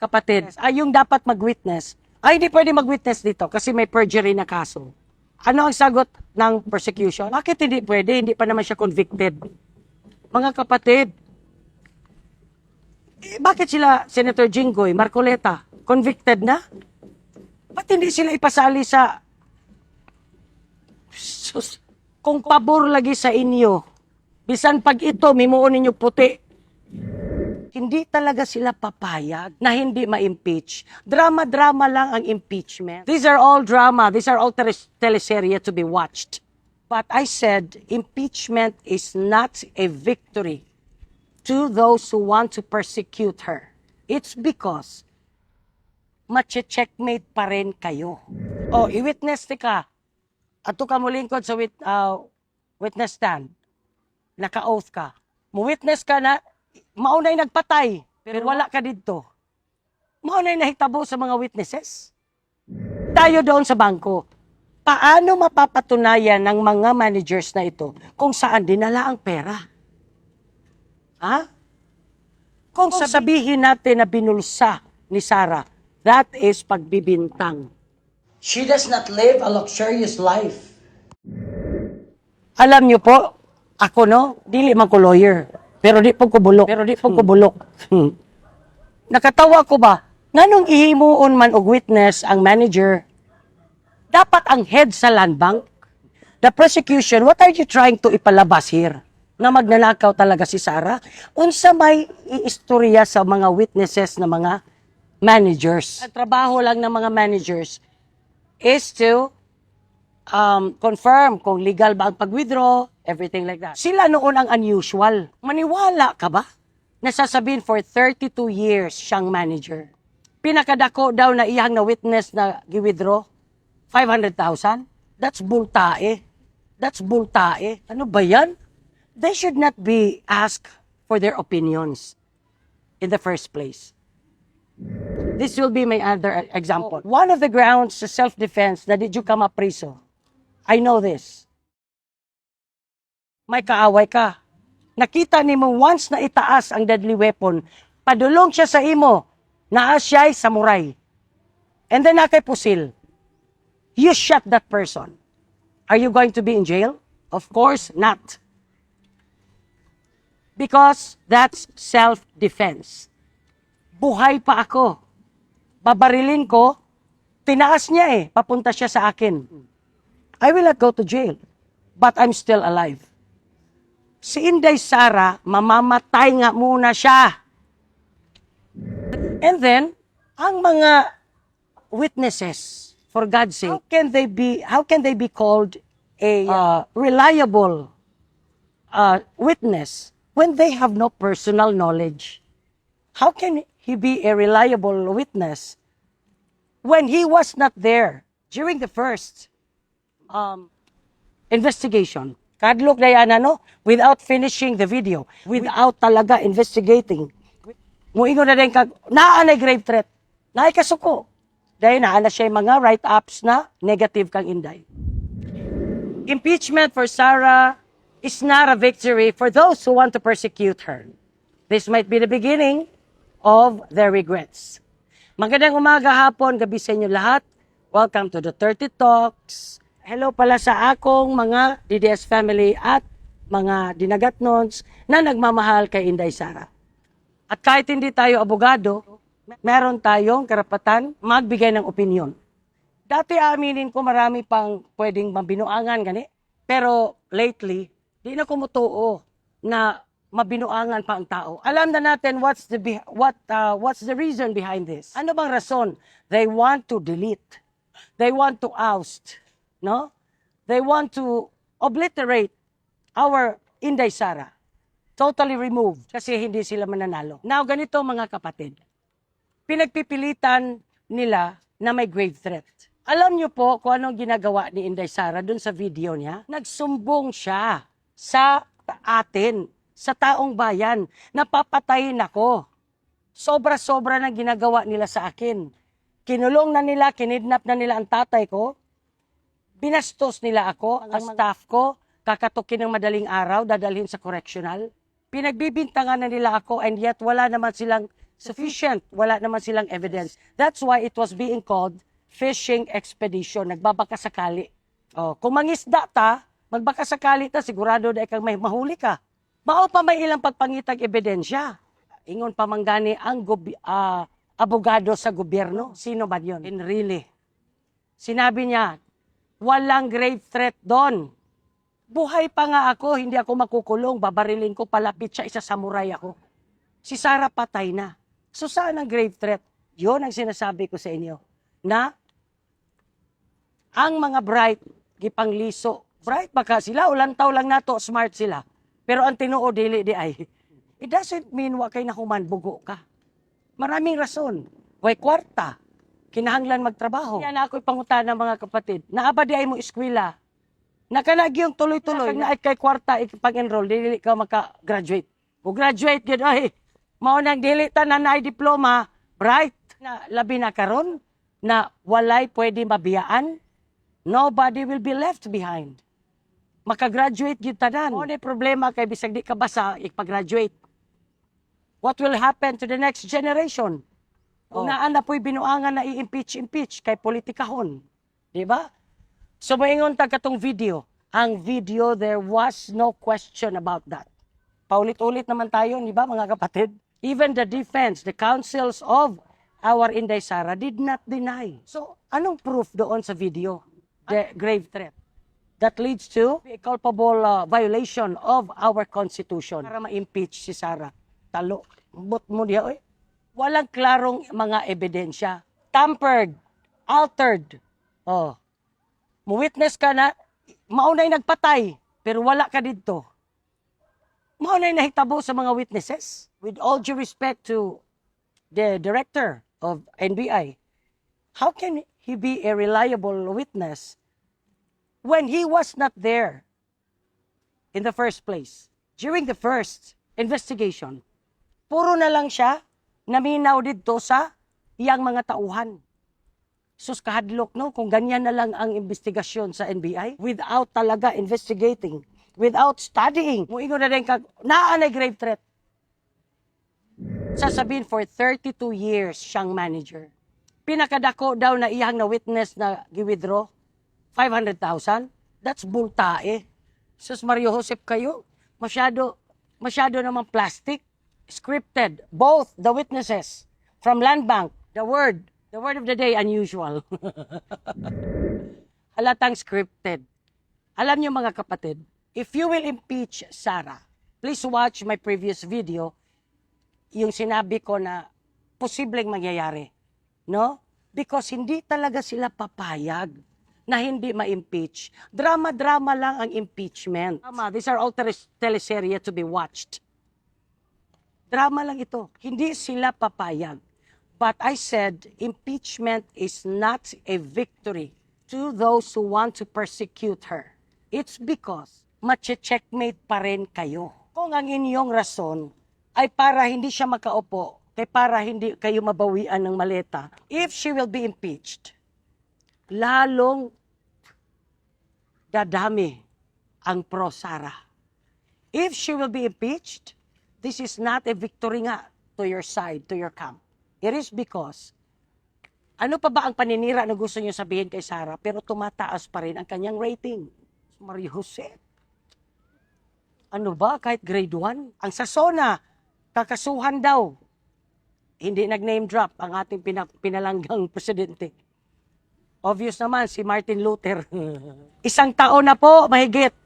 kapatid, ay yung dapat mag-witness, ay hindi pwede mag-witness dito kasi may perjury na kaso. Ano ang sagot ng prosecution? Bakit hindi pwede? Hindi pa naman siya convicted. Mga kapatid, bakit sila, Senator Jinggoy, Marcoleta, convicted na? Ba't hindi sila ipasali sa... Sus, kung pabor lagi sa inyo, bisan pag ito, mimuon ninyo puti, hindi talaga sila papayag na hindi ma-impeach. Drama-drama lang ang impeachment. These are all drama. These are all teleserye to be watched. But I said, impeachment is not a victory to those who want to persecute her. It's because mache-checkmate pa rin kayo. O, i-witness ka. Ato ka mo lingkod sa witness stand. Naka-oath ka. Mu-witness ka na, maunay nagpatay, pero wala ka dito. Maunay nahitabo sa mga witnesses. Tayo doon sa bangko. Paano mapapatunayan ng mga managers na ito kung saan dinala ang pera? Ha? Kung sabihin natin na binulsa ni Sarah, that is pagbibintang. She does not live a luxurious life. Alam niyo po, ako no, dili man ko lawyer, pero di po ko bulok. Nakatawa ko ba? Nganong ihimuon man og witness ang manager? Dapat ang head sa land bank. The prosecution, what are you trying to ipalabas here? Na magnanakaw talaga si Sarah? Unsa may iistorya sa mga witnesses na mga managers? Ang trabaho lang ng mga managers is to confirm kung legal ba ang pag-withdraw, everything like that. Sila noon ang unusual. Maniwala ka ba? Nasasabihin for 32 years siyang manager. Pinakadako daw na iyang na witness na gi-withdraw, 500,000? That's bultae. That's bultae. Ano ba yan? They should not be asked for their opinions in the first place. This will be my other example. One of the grounds sa self-defense na did you come up priso? I know this. May kaaway ka. Nakita ni mo once na itaas ang deadly weapon, padulong siya sa imo, naa siya'y samurai. And then nakay pusil. You shot that person. Are you going to be in jail? Of course not. Because that's self-defense. Buhay pa ako. Babarilin ko, tinaas niya papunta siya sa akin. I will not go to jail, but I'm still alive. Si Inday Sara, mamamatay nga muna siya. And then, ang mga witnesses, for God's sake, how can they be called a reliable witness when they have no personal knowledge? How can he be a reliable witness when he was not there during the first investigation? Kadlok Diana, no? Without finishing the video, without talaga investigating. Muingon na din kag, naanay grave threat, naay kasuko. Dahil naana siya yung mga write-ups na negative kang Inday. Impeachment for Sarah is not a victory for those who want to persecute her. This might be the beginning of their regrets. Magandang umaga, hapon, gabi sa inyo lahat. Welcome to the 30 Talks. Hello pala sa akong mga DDS family at mga dinagatnons na nagmamahal kay Inday Sara. At kahit hindi tayo abogado, meron tayong karapatan magbigay ng opinion. Dati aminin ko marami pang pwedeng mabinuangan gani, pero lately, di na kumutuo na mabinuangan pa ang tao. Alam na natin what's the reason behind this. Ano bang rason? They want to delete. They want to oust. No? They want to obliterate our Inday Sara. Totally removed kasi hindi sila mananalo. Now, ganito mga kapatid. Pinagpipilitan nila na may grave threat. Alam niyo po kung anong ginagawa ni Inday Sara dun sa video niya? Nagsumbong siya sa atin, sa taong bayan, napapatayin ako. Sobra-sobra na ginagawa nila sa akin. Kinulong na nila, kinidnap na nila ang tatay ko. Binastos nila ako, ang staff ko, kakatukin ng madaling araw, dadalhin sa correctional. Pinagbibintangan na nila ako and yet wala naman silang Sufficient. Wala naman silang evidence. That's why it was being called fishing expedition. Nagbabakasakali. Oh, kung mangisda ta, magbakasakali ta, sigurado na kang may mahuli ka. Mao pa may ilang pagpangitag ebidensya. Ingon pa manggani ang abogado sa gobyerno. Sino ba yun? And really, sinabi niya, walang grave threat doon. Buhay pa nga ako, hindi ako makukulong, babarilin ko, palapit siya, isa samurai ako. Si Sarah patay na. So saan ang grave threat? Yun ang sinasabi ko sa inyo. Na ang mga bright, gipangliso. Bright baka sila, ulantaw lang nato, smart sila. Pero ang tinuod, dili di ay. It doesn't mean wa kay nahuman, bugo ka. Maraming rason. Way kwarta. Kinahanglan magtrabaho. Yan ako ipangutan ng mga kapatid. Naaba di ay mo eskwela. Nakanagyong tuloy-tuloy. Na kay kwarta, pag-enroll, dili ka maka-graduate. O graduate yun, ay, maunang dili ta na diploma, bright. Na labi na karon na walay pwede mabiyaan. Nobody will be left behind. Makagraduate yun tanan. Ano problema kay bisag di ka basa, ipag-graduate? What will happen to the next generation? Kung naan na po'y binuangan na i-impeach kay politikahon. Di ba? So maingon ta katong video. Ang video, there was no question about that. Paulit-ulit naman tayo, di ba mga kapatid? Even the defense, the counsels of our Inday Sara did not deny. So anong proof doon sa video? The grave threat. That leads to a culpable violation of our Constitution. Para ma-impeach si Sara. Talo. Bot mo diya, oy. Walang klarong mga ebidensya. Tampered. Altered. Oh. Mu-witness ka na, maunay nagpatay, pero wala ka dito. Maunay nahitabo sa mga witnesses. With all due respect to the director of NBI, how can he be a reliable witness when he was not there in the first place? During the first investigation, puro na lang siya naminaw dito sa iyang mga tauhan. Sus kahadlok, no? Kung ganyan na lang ang investigasyon sa NBI, without talaga investigating, without studying, muingon na rin ka, naanay grave threat. Sasabihin for 32 years siyang manager. Pinakadako daw na iyang na witness na gi-withdraw, 500,000. That's bultae. Sus Mario Josep kayo, masyado naman plastic. Scripted, both the witnesses from Land Bank, the word of the day, unusual. Halatang scripted. Alam niyo mga kapatid, if you will impeach Sara, please watch my previous video, yung sinabi ko na posibleng mangyayari. No? Because hindi talaga sila papayag na hindi ma-impeach. Drama-drama lang ang impeachment. These are all teleserye to be watched. Drama lang ito. Hindi sila papayag. But I said, impeachment is not a victory to those who want to persecute her. It's because mache-checkmate pa rin kayo. Kung ang inyong rason ay para hindi siya makaupo, kay para hindi kayo mabawian ng maleta, if she will be impeached, lalong dadami ang pro-Sara. If she will be impeached, this is not a victory nga to your side, to your camp. It is because, ano pa ba ang paninira na gusto niyo sabihin kay Sara, pero tumataas pa rin ang kanyang rating? Mario Jose. Ano ba, kahit grade 1? Ang Sasona, kakasuhan daw. Hindi nag-name drop ang ating pinalanggang presidente. Obvious naman, si Martin Luther. Isang taon na po, mahigit.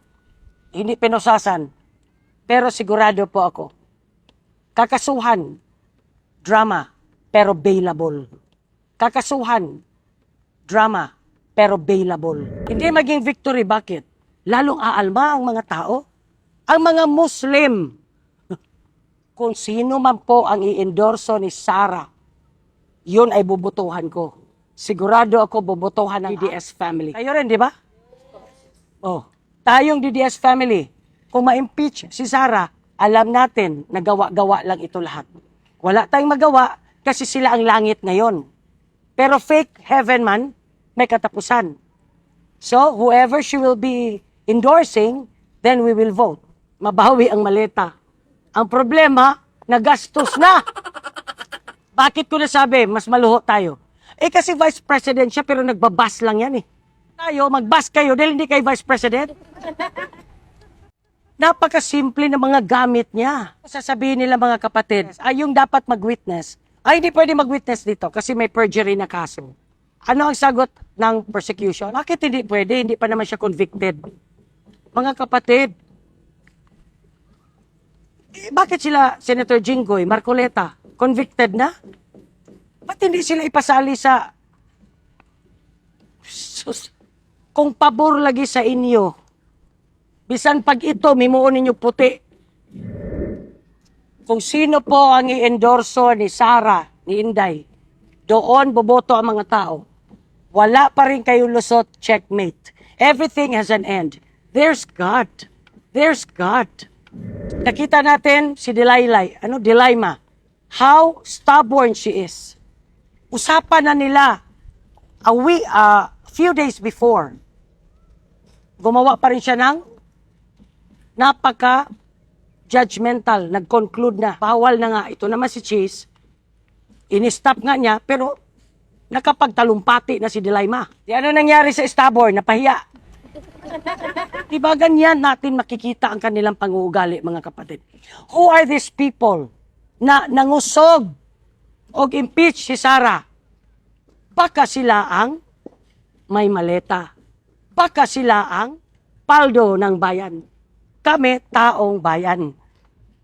Hindi pinusasan. Pero sigurado po ako. Kakasuhan, drama, pero bailable. Kakasuhan, drama, pero bailable. Hindi maging victory, bakit? Lalong aalma ang mga tao. Ang mga Muslim, kung sino man po ang i-endorso ni Sara, yun ay bubutuhan ko. Sigurado ako bubutuhan ng DDS family. Kayo rin, di ba? Oh, tayong DDS family, kung ma-impeach si Sara, alam natin na gawa-gawa lang ito lahat. Wala tayong magawa kasi sila ang langit ngayon. Pero fake heaven man, may katapusan. So, whoever she will be endorsing, then we will vote. Mabawi ang maleta. Ang problema, nagastos na. Bakit ko nasabi, mas maluho tayo? Eh kasi vice president siya pero nagbabas lang yan eh. Tayo, magbas kayo dahil hindi kayo vice president. Napakasimple ng mga gamit niya. Sasabihin nila mga kapatid, yung dapat mag-witness. Ay, hindi pwede mag-witness dito kasi may perjury na kaso. Ano ang sagot ng persecution? Bakit hindi pwede? Hindi pa naman siya convicted. Mga kapatid, bakit sila, Senator Jinggoy, Marcoleta, convicted na? Ba't hindi sila ipasali sa... Sus, kung pabor lagi sa inyo, bisan pag ito, mimuon ninyo puti. Kung sino po ang i-endorso ni Sara, ni Inday, doon boboto ang mga tao. Wala pa rin kayo lusot, checkmate. Everything has an end. There's God. There's God. Nakita natin si Delilah, how stubborn she is. Usapan na nila a few days before. Gumawa pa rin siya ng napaka-judgmental. Nag-conclude na. Bawal na nga. Ito naman si Cheese. In-stop nga niya, pero nakapagtalumpati na si Delilah. Di ano nangyari sa stubborn? Napahiya. Diba ganyan natin makikita ang kanilang panguugali, mga kapatid? Who are these people na nangusog o impeach si Sara? Baka sila ang may maleta. Baka sila ang paldo ng bayan. Kami, taong bayan.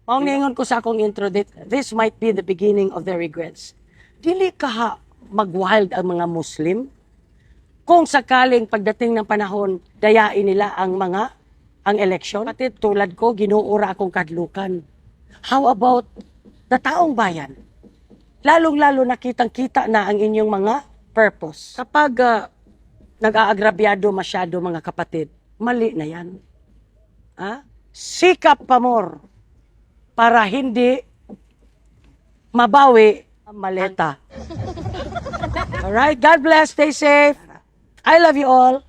Ang ningon ko sa akong intro, this might be the beginning of their regrets. Dili ka mag-wild ang mga Muslim? Kung sakaling pagdating ng panahon, dayain nila ang eleksyon. Pati tulad ko, ginuura akong kadlukan. How about the taong bayan? Lalong-lalo nakitang-kita na ang inyong mga purpose. Kapag nag-aagrabyado masyado, mga kapatid, mali na yan. Sikap pa more para hindi mabawi ang maleta. Alright, God bless, stay safe. I love you all.